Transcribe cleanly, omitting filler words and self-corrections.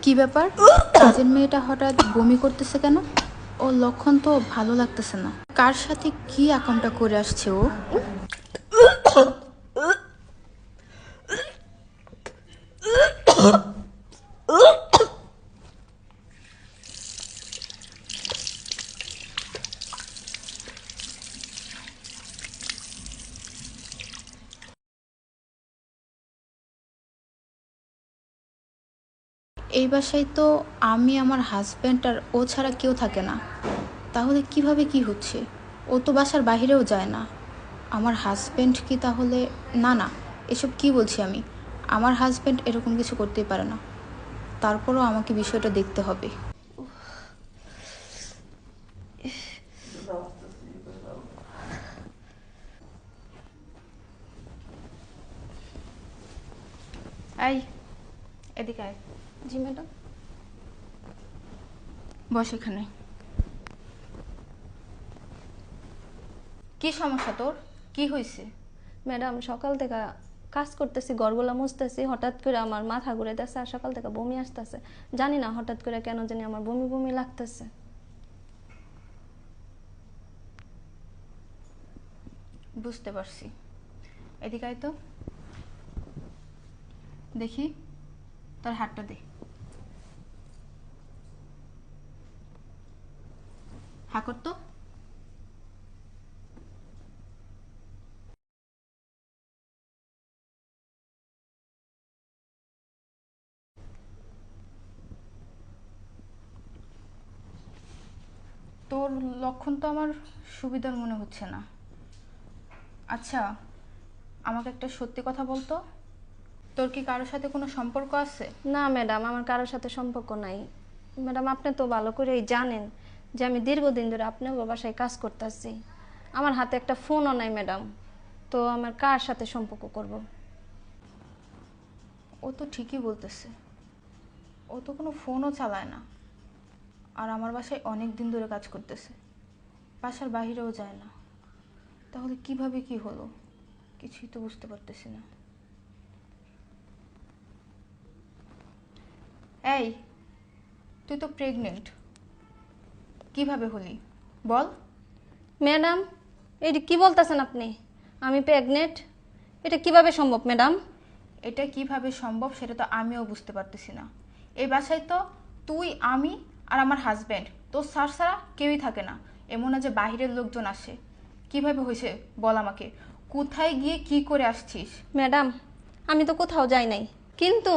কি ব্যাপার? কাজের মেয়েটা হঠাৎ বমি করতেছে কেন? ওর লক্ষণ তো ভালো লাগতেছে না। কার সাথে কি আকামটা করে আসছে ও? এই বাসায় তো আমি, আমার হাজব্যান্ড আর ও ছাড়া কেউ থাকে না। তাহলে কিভাবে কি হচ্ছে? ও তো বাসার বাইরেও যায় না। আমার হাজব্যান্ড কি তাহলে? না না, এসব কি বলছি আমি? আমার হাজব্যান্ড এরকম কিছু করতেই পারে না। তারপরও আমাকে বিষয়টা দেখতে হবে। এই, এদিকে আয়। জি ম্যাডাম। বস এখানে। কি সমস্যা তোর? কি হয়েছে? ম্যাডাম সকাল থেকে কাজ করতেছি, ঘরগুলা মুছতেছি, হঠাৎ করে আমার মাথা ঘুরাইতেছে আর সকাল থেকে বমি আসতেছে। জানি না হঠাৎ করে কেন জানি আমার বমি বমি লাগতেছে। বুঝতে পারছি। এদিকে আয় তো, দেখি তোর হাতটা দে। হা কর তো। তোর লক্ষণ তো আমার সুবিধার মনে হচ্ছে না। আচ্ছা, আমাকে একটা সত্যি কথা বলতো, তোর কি কারোর সাথে কোনো সম্পর্ক আছে? না ম্যাডাম, আমার কারোর সাথে সম্পর্ক নাই। ম্যাডাম আপনি তো ভালো করেই জানেন যে আমি দীর্ঘদিন ধরে আপনার বাসায় কাজ করতেছি। আমার হাতে একটা ফোনও নাই ম্যাডাম, তো আমার কার সাথে সম্পর্ক করব? ও তো ঠিকই বলতেছে, ও তো কোনো ফোনও চালায় না। আর আমার বাসায় অনেক দিন ধরে কাজ করতেছে, বাসার বাইরেও যায় না। তাহলে কিভাবে কি হলো? কিছুই তো বুঝতে পারতেছি না। এই, তুই তো প্রেগনেন্ট, কিভাবে হলি বল? ম্যাডাম এটা কি বলতেছেন আপনি? আমি প্রেগনেন্ট? এটা কিভাবে সম্ভব ম্যাডাম? এটা কিভাবে সম্ভব সেটা তো আমিও বুঝতে পারতেছি না। এই বাসায় তো তুই, আমি আর আমার হাজব্যান্ড, তোর স্যার ছাড়া কেউই থাকে না। এমন না যে বাহিরের লোকজন আসে। কিভাবে হয়েছে বল আমাকে, কোথায় গিয়ে কি করে আসছিস? ম্যাডাম আমি তো কোথাও যাই নাই, কিন্তু